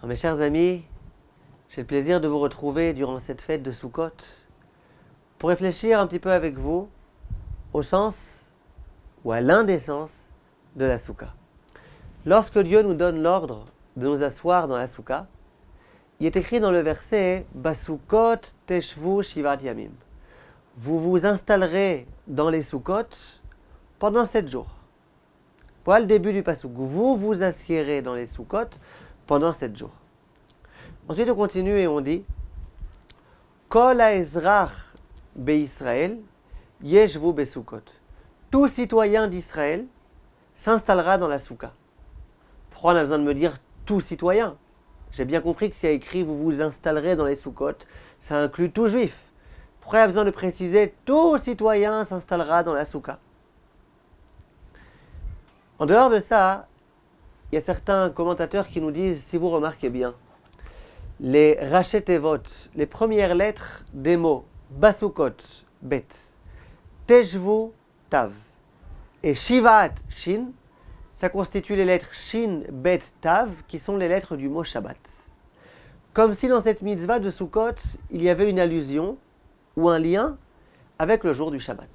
Alors, mes chers amis, j'ai le plaisir de vous retrouver durant cette fête de Sukkot pour réfléchir un petit peu avec vous au sens ou à l'un des sens de la Soukha. Lorsque Dieu nous donne l'ordre de nous asseoir dans la Soukha, il est écrit dans le verset « Basukot teshvu shivat yamim ». Vous vous installerez dans les Sukkot pendant 7 jours. Voilà le début du pasuk. Vous vous assiérez dans les Sukkot pendant 7 jours. Ensuite, on continue et on dit Kol ha'ezrach be'Israël yeshvu beSukkot. Tout citoyen d'Israël s'installera dans la Soukha. Pourquoi on a besoin de me dire tout citoyen? J'ai bien compris que s'il y a écrit vous vous installerez dans les Sukkot, ça inclut tout juif. Pourquoi il y a besoin de préciser tout citoyen s'installera dans la Soukha? En dehors de ça, il y a certains commentateurs qui nous disent, si vous remarquez bien, les rachet tevot, les premières lettres des mots Basukot, Bet, Teshvu, Tav, et Shivat, Shin, ça constitue les lettres Shin, Bet, Tav, qui sont les lettres du mot Shabbat. Comme si dans cette mitzvah de Sukkot, il y avait une allusion ou un lien avec le jour du Shabbat.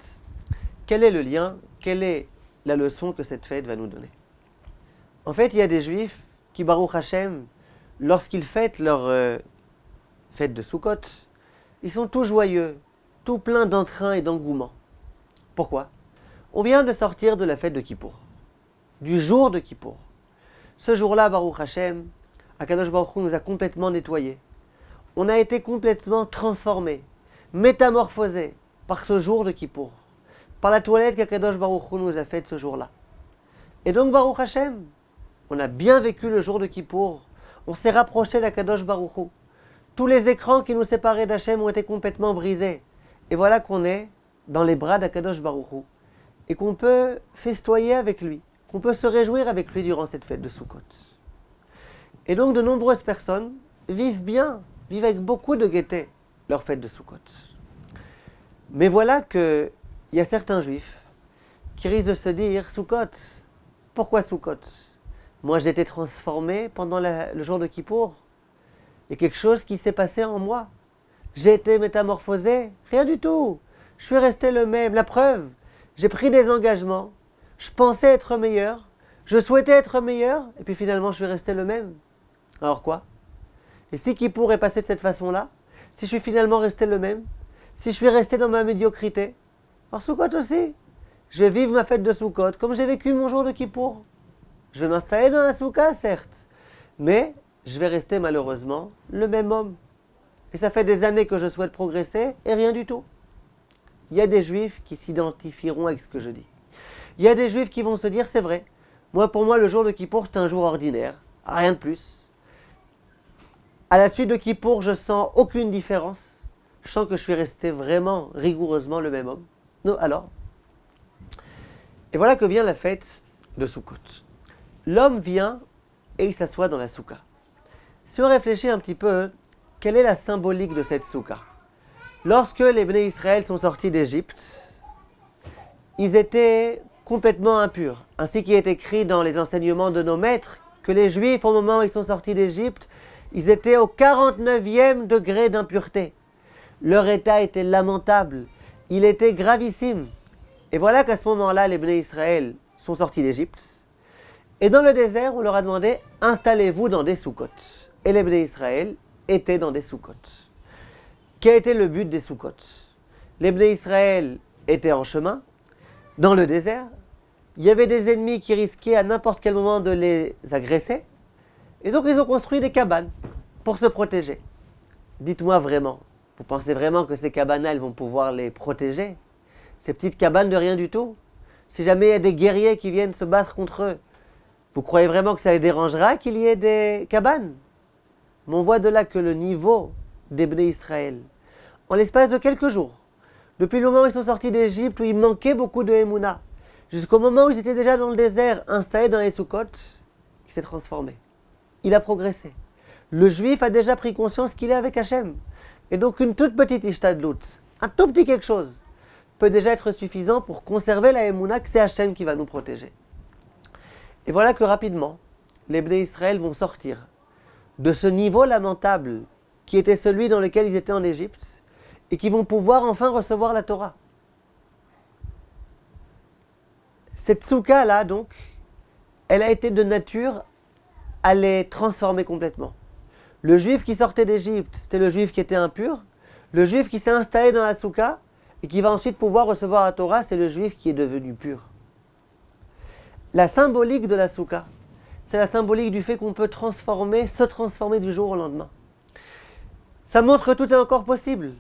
Quel est le lien? Quelle est la leçon que cette fête va nous donner? En fait, il y a des juifs qui, Baruch Hashem, lorsqu'ils fêtent leur fête de Sukkot, ils sont tout joyeux, tout pleins d'entrain et d'engouement. Pourquoi? On vient de sortir de la fête de Kippour, du jour de Kippour. Ce jour-là, Baruch Hashem, Akadosh Baruch Hu nous a complètement nettoyés. On a été complètement transformés, métamorphosés par ce jour de Kippour, par la toilette qu'Akadosh Baruch Hu nous a faite ce jour-là. Et donc, Baruch Hashem, on a bien vécu le jour de Kippour, on s'est rapproché d'Akadosh Baruch Hu. Tous les écrans qui nous séparaient d'Hachem ont été complètement brisés. Et voilà qu'on est dans les bras d'Akadosh Baruch Hu, et qu'on peut festoyer avec lui, qu'on peut se réjouir avec lui durant cette fête de Sukkot. Et donc, de nombreuses personnes vivent bien, vivent avec beaucoup de gaieté leur fête de Sukkot. Mais voilà qu'il y a certains juifs qui risquent de se dire « Sukkot, pourquoi Sukkot? Moi j'ai été transformé pendant le jour de Kippour. Il y a quelque chose qui s'est passé en moi. J'ai été métamorphosé. Rien du tout. Je suis resté le même. La preuve, j'ai pris des engagements. Je pensais être meilleur. Je souhaitais être meilleur. Et puis finalement, je suis resté le même. Alors quoi? Et si Kippour est passé de cette façon-là, si je suis finalement resté le même, si je suis resté dans ma médiocrité, alors Sukkot aussi, je vais vivre ma fête de Sukkot comme j'ai vécu mon jour de Kippour. Je vais m'installer dans la Soukha, certes, mais je vais rester malheureusement le même homme. Et ça fait des années que je souhaite progresser et rien du tout. Il y a des juifs qui s'identifieront avec ce que je dis. Il y a des juifs qui vont se dire, c'est vrai, pour moi le jour de Kippour c'est un jour ordinaire, rien de plus. À la suite de Kippour, je sens aucune différence. Je sens que je suis resté vraiment, rigoureusement le même homme. Non, alors. Et voilà que vient la fête de Sukkot. L'homme vient et il s'assoit dans la Soukha. Si on réfléchit un petit peu, quelle est la symbolique de cette Soukha? Lorsque les Bnei Israël sont sortis d'Égypte, ils étaient complètement impurs. Ainsi qu'il est écrit dans les enseignements de nos maîtres, que les Juifs, au moment où ils sont sortis d'Égypte, ils étaient au 49e degré d'impureté. Leur état était lamentable, il était gravissime. Et voilà qu'à ce moment-là, les Bnei Israël sont sortis d'Égypte. Et dans le désert, on leur a demandé « Installez-vous dans des Sukkot ». Et les Bnei Israël étaient dans des Sukkot. Quel était le but des Sukkot? Les Bnei Israël étaient en chemin, dans le désert. Il y avait des ennemis qui risquaient à n'importe quel moment de les agresser. Et donc ils ont construit des cabanes pour se protéger. Dites-moi vraiment, vous pensez vraiment que ces cabanes-là, elles vont pouvoir les protéger? Ces petites cabanes de rien du tout? Si jamais il y a des guerriers qui viennent se battre contre eux, vous croyez vraiment que ça les dérangera qu'il y ait des cabanes? Mais on voit de là que le niveau des Bnei Israël, en l'espace de quelques jours, depuis le moment où ils sont sortis d'Égypte, où il manquait beaucoup de Emouna, jusqu'au moment où ils étaient déjà dans le désert, installés dans les Sukkot, il s'est transformé. Il a progressé. Le juif a déjà pris conscience qu'il est avec Hachem. Et donc une toute petite ishtadlout, un tout petit quelque chose, peut déjà être suffisant pour conserver la Emouna que c'est Hachem qui va nous protéger. Et voilà que rapidement, les Bnei Israël vont sortir de ce niveau lamentable qui était celui dans lequel ils étaient en Égypte et qui vont pouvoir enfin recevoir la Torah. Cette soukha-là, donc, elle a été de nature à les transformer complètement. Le juif qui sortait d'Égypte, c'était le juif qui était impur. Le juif qui s'est installé dans la soukha et qui va ensuite pouvoir recevoir la Torah, c'est le juif qui est devenu pur. La symbolique de la soukha, c'est la symbolique du fait qu'on peut se transformer du jour au lendemain. Ça montre que tout est encore possible.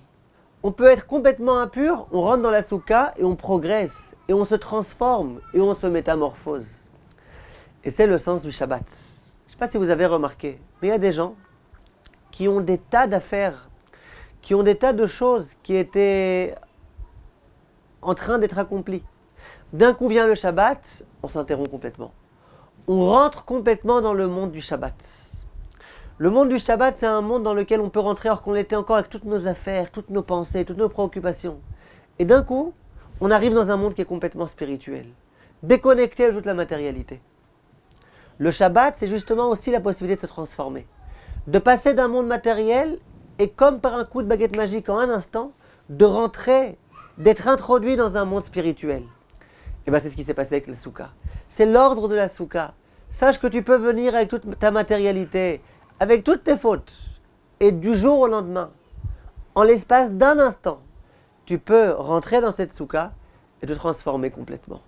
On peut être complètement impur, on rentre dans la soukha et on progresse, et on se transforme, et on se métamorphose. Et c'est le sens du Shabbat. Je ne sais pas si vous avez remarqué, mais il y a des gens qui ont des tas d'affaires, qui ont des tas de choses qui étaient en train d'être accomplies. D'un coup vient le Shabbat, on s'interrompt complètement. On rentre complètement dans le monde du Shabbat. Le monde du Shabbat, c'est un monde dans lequel on peut rentrer alors qu'on était encore avec toutes nos affaires, toutes nos pensées, toutes nos préoccupations. Et d'un coup, on arrive dans un monde qui est complètement spirituel, déconnecté de toute la matérialité. Le Shabbat, c'est justement aussi la possibilité de se transformer, de passer d'un monde matériel et comme par un coup de baguette magique en un instant, de rentrer, d'être introduit dans un monde spirituel. Et bien c'est ce qui s'est passé avec la soukha. C'est l'ordre de la soukha. Sache que tu peux venir avec toute ta matérialité, avec toutes tes fautes, et du jour au lendemain, en l'espace d'un instant, tu peux rentrer dans cette soukha et te transformer complètement.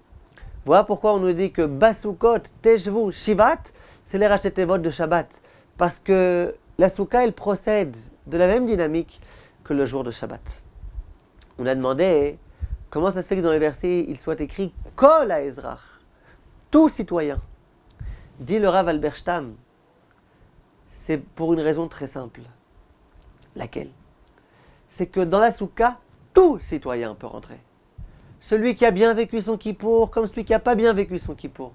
Voilà pourquoi on nous dit que Basukot, Teshvu, Shivat, c'est les Rachetevot de Shabbat. Parce que la soukha, elle procède de la même dynamique que le jour de Shabbat. On a demandé comment ça se fait que dans les versets, il soit écrit Kol haEzrach, tout citoyen. Dit le Rav Alberstam, c'est pour une raison très simple. Laquelle? C'est que dans la soukha, tout citoyen peut rentrer. Celui qui a bien vécu son Kippour, comme celui qui n'a pas bien vécu son Kippour.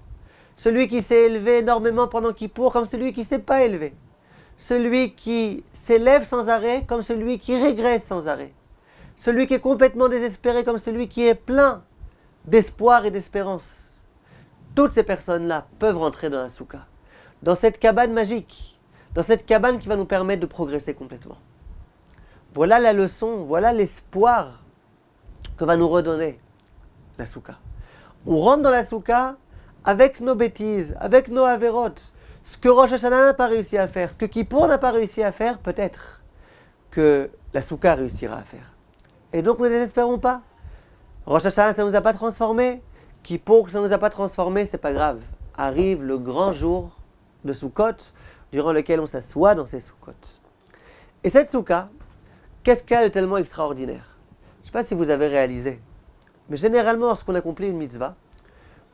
Celui qui s'est élevé énormément pendant Kippour, comme celui qui ne s'est pas élevé. Celui qui s'élève sans arrêt, comme celui qui régresse sans arrêt. Celui qui est complètement désespéré, comme celui qui est plein d'espoir et d'espérance. Toutes ces personnes-là peuvent rentrer dans la soukha, dans cette cabane magique, dans cette cabane qui va nous permettre de progresser complètement. Voilà la leçon, voilà l'espoir que va nous redonner la soukha. On rentre dans la soukha avec nos bêtises, avec nos avérotes. Ce que Rosh Hashanah n'a pas réussi à faire, ce que Kippour n'a pas réussi à faire, peut-être que la soukha réussira à faire. Et donc ne désespérons pas. Rosh Hashanah, ça ne nous a pas transformés. Kippour, ça ne nous a pas transformés, c'est pas grave. Arrive le grand jour de Sukkot, durant lequel on s'assoit dans ces Sukkot. Et cette soukha, qu'est-ce qu'elle a de tellement extraordinaire? Je ne sais pas si vous avez réalisé, mais généralement, lorsqu'on accomplit une mitzvah,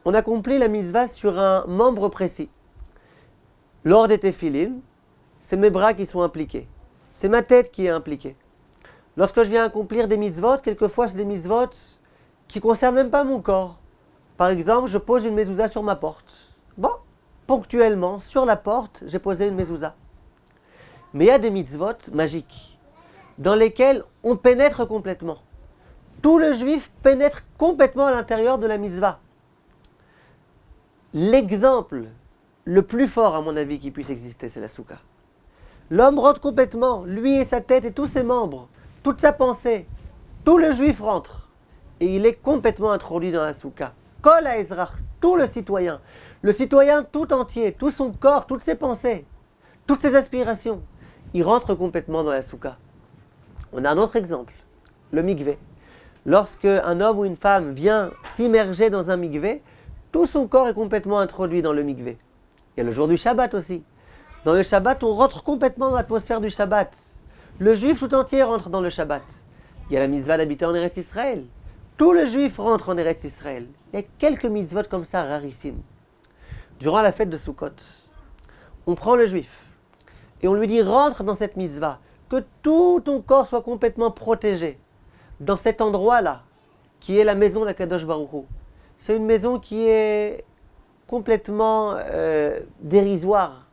on accomplit la mitzvah sur un membre précis. Lors des téphilines, c'est mes bras qui sont impliqués. C'est ma tête qui est impliquée. Lorsque je viens accomplir des mitzvot, quelquefois c'est des mitzvot qui ne concernent même pas mon corps. Par exemple, je pose une mezouza sur ma porte. Bon, ponctuellement, sur la porte, j'ai posé une mezouza. Mais il y a des mitzvot magiques, dans lesquels on pénètre complètement. Tout le juif pénètre complètement à l'intérieur de la mitzvah. L'exemple le plus fort, à mon avis, qui puisse exister, c'est la soukha. L'homme rentre complètement, lui et sa tête et tous ses membres, toute sa pensée. Tout le juif rentre. Et il est complètement introduit dans la soukha. Kol haEzrach, tout le citoyen tout entier, tout son corps, toutes ses pensées, toutes ses aspirations, il rentre complètement dans la soukha. On a un autre exemple, le mikvé. Lorsque un homme ou une femme vient s'immerger dans un mikvé, tout son corps est complètement introduit dans le mikvé. Il y a le jour du Shabbat aussi. Dans le Shabbat, on rentre complètement dans l'atmosphère du Shabbat. Le juif tout entier rentre dans le Shabbat. Il y a la mitzvah d'habiter en Eretz Israël. Tout le juif rentre en Eretz Israël. Il y a quelques mitzvot comme ça, rarissimes. Durant la fête de Sukkot, on prend le juif et on lui dit rentre dans cette mitzvah, que tout ton corps soit complètement protégé dans cet endroit-là, qui est la maison d'Akadosh Baruch Hu. C'est une maison qui est complètement dérisoire.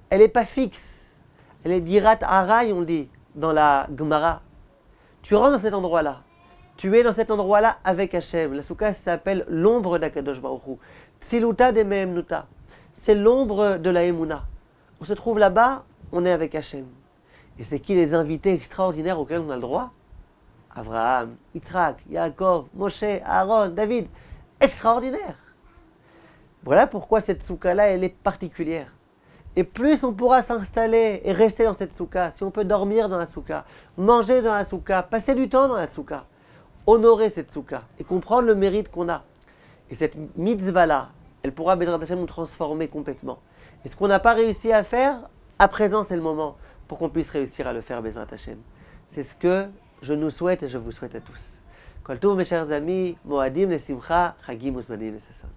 Elle n'est pas fixe. Elle est dirat haray, on dit, dans la Gemara. Tu rentres dans cet endroit-là. Tu es dans cet endroit-là avec Hachem. La soukha s'appelle l'ombre d'Akadosh Baruch Hu. Tsiluta de Mehemnuta. C'est l'ombre de la Emouna. On se trouve là-bas on est avec Hachem. Et c'est qui les invités extraordinaires auxquels on a le droit? Abraham, Yitzhak, Yaakov, Moshe, Aaron, David. Extraordinaire. Voilà pourquoi cette soukha-là, elle est particulière. Et plus on pourra s'installer et rester dans cette soukha, si on peut dormir dans la soukha, manger dans la soukha, passer du temps dans la soukha, honorer cette soukha et comprendre le mérite qu'on a. Et cette mitzvah-là, elle pourra, Bezrat Hashem, nous transformer complètement. Et ce qu'on n'a pas réussi à faire, à présent c'est le moment pour qu'on puisse réussir à le faire, Bezrat Hashem. C'est ce que je nous souhaite et je vous souhaite à tous. Kol tov, mes chers amis, Moadim, les Simcha, Chagim, Usmadim, les Sasson.